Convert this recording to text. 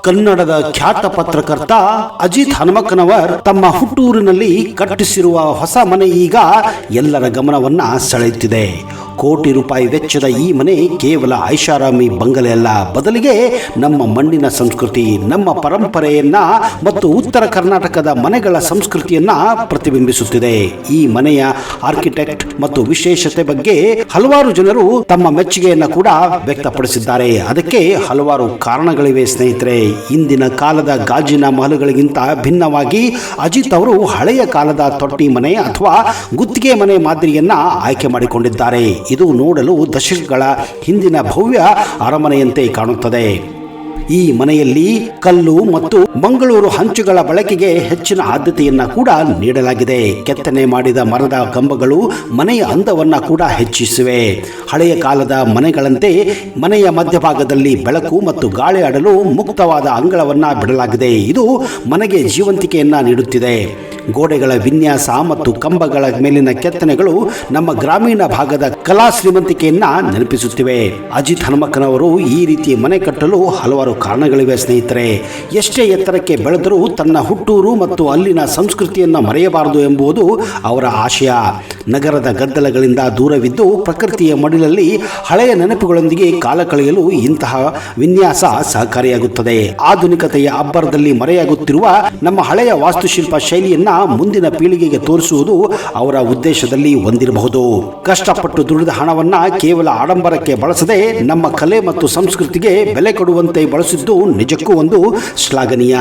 ಕನ್ನಡದ ಖ್ಯಾತ ಪತ್ರಕರ್ತ ಅಜಿತ್ ಹನುಮಕ್ಕನವರ್ ತಮ್ಮ ಹುಟ್ಟೂರಿನಲ್ಲಿ ಕಟ್ಟಿಸಿರುವ ಹೊಸ ಮನೆ ಈಗ ಎಲ್ಲರ ಗಮನವನ್ನ ಸೆಳೆಯುತ್ತಿದೆ. ಕೋಟಿ ರೂಪಾಯಿ ವೆಚ್ಚದ ಈ ಮನೆ ಕೇವಲ ಐಷಾರಾಮಿ ಬಂಗಲೆ ಅಲ್ಲ, ಬದಲಿಗೆ ನಮ್ಮ ಮಣ್ಣಿನ ಸಂಸ್ಕೃತಿ, ನಮ್ಮ ಪರಂಪರೆಯನ್ನ ಮತ್ತು ಉತ್ತರ ಕರ್ನಾಟಕದ ಮನೆಗಳ ಸಂಸ್ಕೃತಿಯನ್ನ ಪ್ರತಿಬಿಂಬಿಸುತ್ತಿದೆ. ಈ ಮನೆಯ ಆರ್ಕಿಟೆಕ್ಟ್ ಮತ್ತು ವಿಶೇಷತೆ ಬಗ್ಗೆ ಹಲವಾರು ಜನರು ತಮ್ಮ ಮೆಚ್ಚುಗೆಯನ್ನ ಕೂಡ ವ್ಯಕ್ತಪಡಿಸಿದ್ದಾರೆ. ಅದಕ್ಕೆ ಹಲವಾರು ಕಾರಣಗಳಿವೆ ಸ್ನೇಹಿತರೆ. ಇಂದಿನ ಕಾಲದ ಗಾಜಿನ ಮಹಲುಗಳಿಗಿಂತ ಭಿನ್ನವಾಗಿ ಅಜಿತ್ ಅವರು ಹಳೆಯ ಕಾಲದ ತೊಟ್ಟಿ ಮನೆ ಅಥವಾ ಗುತ್ತಿಗೆ ಮನೆ ಮಾದರಿಯನ್ನ ಆಯ್ಕೆ ಮಾಡಿಕೊಂಡಿದ್ದಾರೆ. ಇದು ನೋಡಲು ದಶಕಗಳ ಹಿಂದಿನ ಭವ್ಯ ಅರಮನೆಯಂತೆ ಕಾಣುತ್ತದೆ. ಈ ಮನೆಯಲ್ಲಿ ಕಲ್ಲು ಮತ್ತು ಮಂಗಳೂರು ಹಂಚುಗಳ ಬಳಕೆಗೆ ಹೆಚ್ಚಿನ ಆದ್ಯತೆಯನ್ನ ಕೂಡ ನೀಡಲಾಗಿದೆ. ಕೆತ್ತನೆ ಮಾಡಿದ ಮರದ ಕಂಬಗಳು ಮನೆಯ ಅಂದವನ್ನ ಕೂಡ ಹೆಚ್ಚಿಸಿವೆ. ಹಳೆಯ ಕಾಲದ ಮನೆಗಳಂತೆ ಮನೆಯ ಮಧ್ಯಭಾಗದಲ್ಲಿ ಬೆಳಕು ಮತ್ತು ಗಾಳಿ ಆಡಲು ಮುಕ್ತವಾದ ಅಂಗಳವನ್ನ ಬಿಡಲಾಗಿದೆ. ಇದು ಮನೆಗೆ ಜೀವಂತಿಕೆಯನ್ನ ನೀಡುತ್ತಿದೆ. ಗೋಡೆಗಳ ವಿನ್ಯಾಸ ಮತ್ತು ಕಂಬಗಳ ಮೇಲಿನ ಕೆತ್ತನೆಗಳು ನಮ್ಮ ಗ್ರಾಮೀಣ ಭಾಗದ ಕಲಾ ಶ್ರೀಮಂತಿಕೆಯನ್ನ ನೆನಪಿಸುತ್ತಿವೆ. ಅಜಿತ್ ಹನುಮಕ್ಕನವರು ಈ ರೀತಿ ಮನೆ ಕಟ್ಟಲು ಹಲವಾರು ಕಾರಣಗಳಿವೆ ಸ್ನೇಹಿತರೆ. ಎಷ್ಟೇ ಎತ್ತರಕ್ಕೆ ಬೆಳೆದರೂ ತನ್ನ ಹುಟ್ಟೂರು ಮತ್ತು ಅಲ್ಲಿನ ಸಂಸ್ಕೃತಿಯನ್ನು ಮರೆಯಬಾರದು ಎಂಬುದು ಅವರ ಆಶಯ. ನಗರದ ಗದ್ದಲಗಳಿಂದ ದೂರವಿದ್ದು ಪ್ರಕೃತಿಯ ಮಡಿಲಲ್ಲಿ ಹಳೆಯ ನೆನಪುಗಳೊಂದಿಗೆ ಕಾಲ ಕಳೆಯಲು ಇಂತಹ ವಿನ್ಯಾಸ ಸಹಕಾರಿಯಾಗುತ್ತದೆ. ಆಧುನಿಕತೆಯ ಅಬ್ಬರದಲ್ಲಿ ಮರೆಯಾಗುತ್ತಿರುವ ನಮ್ಮ ಹಳೆಯ ವಾಸ್ತುಶಿಲ್ಪ ಶೈಲಿಯನ್ನ ಮುಂದಿನ ಪೀಳಿಗೆಗೆ ತೋರಿಸುವುದು ಅವರ ಉದ್ದೇಶದಲ್ಲಿ ಹೊಂದಿರಬಹುದು. ಕಷ್ಟಪಟ್ಟು ದುಡಿದ ಹಣವನ್ನ ಕೇವಲ ಆಡಂಬರಕ್ಕೆ ಬಳಸದೆ ನಮ್ಮ ಕಲೆ ಮತ್ತು ಸಂಸ್ಕೃತಿಗೆ ಬೆಲೆ ಕೊಡುವಂತೆ ಬಳಸಿದ್ದು ನಿಜಕ್ಕೂ ಒಂದು ಶ್ಲಾಘನೀಯ.